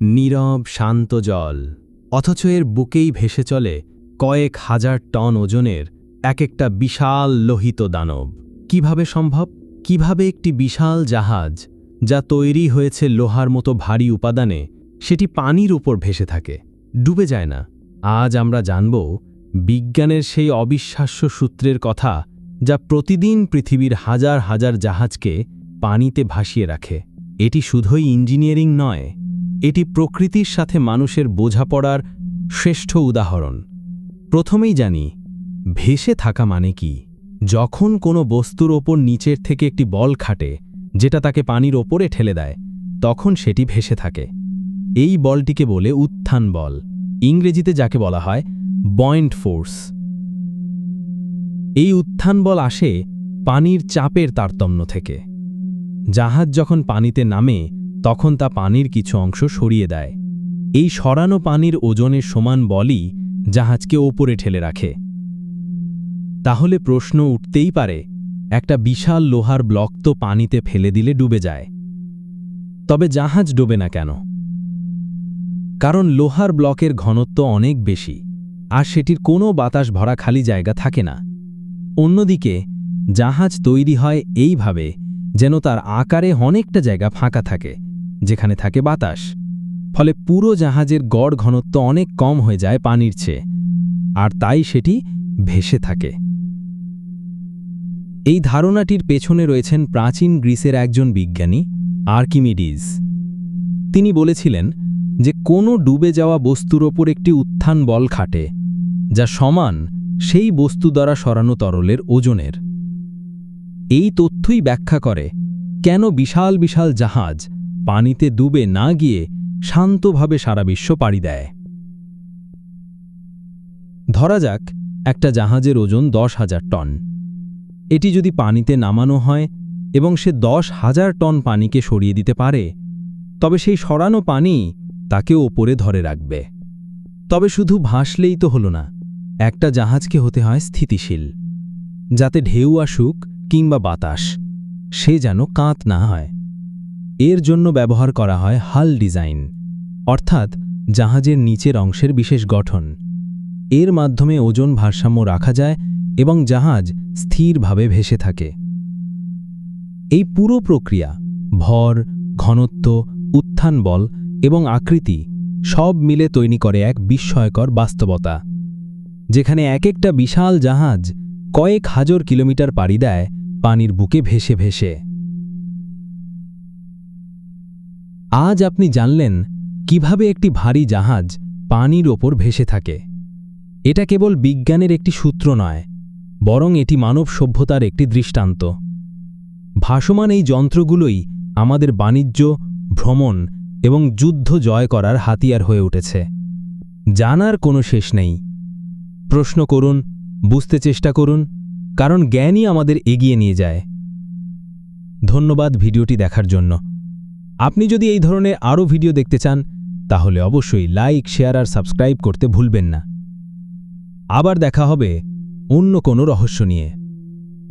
নীরব শান্ত জল, অথচ এর বুকেই ভেসে চলে কয়েক হাজার টন ওজনের একটা বিশাল লোহিত দানব। কিভাবে সম্ভব? কিভাবে একটি বিশাল জাহাজ, যা তৈরি হয়েছে লোহার মতো ভারী উপাদানে, সেটি পানির উপর ভেসে থাকে, ডুবে যায় না? আজ আমরা জানব বিজ্ঞানের সেই অবিশ্বাস্য সূত্রের কথা, যা প্রতিদিন পৃথিবীর হাজার হাজার জাহাজকে পানিতে ভাসিয়ে রাখে। এটি শুধুই ইঞ্জিনিয়ারিং নয়, এটি প্রকৃতির সাথে মানুষের বোঝাপড়ার শ্রেষ্ঠ উদাহরণ। প্রথমেই জানি, ভেসে থাকা মানে কি। যখন কোনো বস্তুর ওপর নিচের থেকে একটি বল খাটে, যেটা তাকে পানির ওপরে ঠেলে দেয়, তখন সেটি ভেসে থাকে। এই বলটিকে বলে উত্থান বল, ইংরেজিতে যাকে বলা হয় বয়েন্ট ফোর্স। এই উত্থান বল আসে পানির চাপের তারতম্য থেকে। জাহাজ যখন পানিতে নামে, তখন তা পানির কিছু অংশ সরিয়ে দেয়। এই সরানো পানির ওজনের সমান বলই জাহাজকে ওপরে ঠেলে রাখে। তাহলে প্রশ্ন উঠতেই পারে, একটা বিশাল লোহার ব্লক তো পানিতে ফেলে দিলে ডুবে যায়, তবে জাহাজ ডোবে না কেন? কারণ লোহার ব্লকের ঘনত্ব অনেক বেশি, আর সেটির কোনো বাতাস ভরা খালি জায়গা থাকে না। অন্যদিকে জাহাজ তৈরি হয় এইভাবে যেন তার আকারে অনেকটা জায়গা ফাঁকা থাকে, যেখানে থাকে বাতাস। ফলে পুরো জাহাজের গড় ঘনত্ব অনেক কম হয়ে যায় পানির চেয়ে, আর তাই সেটি ভেসে থাকে। এই ধারণাটির পেছনে রয়েছেন প্রাচীন গ্রিসের একজন বিজ্ঞানী, আর্কিমিডিস। তিনি বলেছিলেন যে কোনো ডুবে যাওয়া বস্তুর ওপর একটি উত্থান বল খাটে, যা সমান সেই বস্তু দ্বারা সরানো তরলের ওজনের। এই তথ্যই ব্যাখ্যা করে কেন বিশাল বিশাল জাহাজ পানিতে ডুবে না গিয়ে শান্তভাবে সারা বিশ্ব পাড়ি দেয়। ধরা যাক একটা জাহাজের ওজন 10,000 টন। এটি যদি পানিতে নামানো হয় এবং সে 10,000 টন পানিকে সরিয়ে দিতে পারে, তবে সেই সরানো পানি তাকে ওপরে ধরে রাখবে। তবে শুধু ভাসলেই তো হলো না, একটা জাহাজকে হতে হয় স্থিতিশীল, যাতে ঢেউ আসুক কিংবা বাতাস, সে যেন কাত না হয়। এর জন্য ব্যবহার করা হয় হাল ডিজাইন, অর্থাৎ জাহাজের নিচের অংশের বিশেষ গঠন। এর মাধ্যমে ওজন ভারসাম্য রাখা যায় এবং জাহাজ স্থিরভাবে ভেসে থাকে। এই পুরো প্রক্রিয়া, ভর, ঘনত্ব, উত্থান বল এবং আকৃতি সব মিলে তৈরি করে এক বিস্ময়কর বাস্তবতা, যেখানে একটা বিশাল জাহাজ কয়েক হাজার কিলোমিটার পাড়ি দেয় পানির বুকে ভেসে ভেসে। আজ আপনি জানলেন কিভাবে একটি ভারী জাহাজ পানির ওপর ভেসে থাকে। এটা কেবল বিজ্ঞানের একটি সূত্র নয়, বরং এটি মানব সভ্যতার একটি দৃষ্টান্ত। ভাসমান এই যন্ত্রগুলোই আমাদের বাণিজ্য, ভ্রমণ এবং যুদ্ধ জয় করার হাতিয়ার হয়ে উঠেছে। জানার কোনো শেষ নেই। প্রশ্ন করুন, বুঝতে চেষ্টা করুন, কারণ জ্ঞানই আমাদের এগিয়ে নিয়ে যায়। ধন্যবাদ ভিডিওটি দেখার জন্য। আপনি যদি এই ধরনের আরও ভিডিও দেখতে চান, তাহলে অবশ্যই লাইক, শেয়ার আর সাবস্ক্রাইব করতে ভুলবেন না। আবার দেখা হবে অন্য কোনো রহস্য নিয়ে।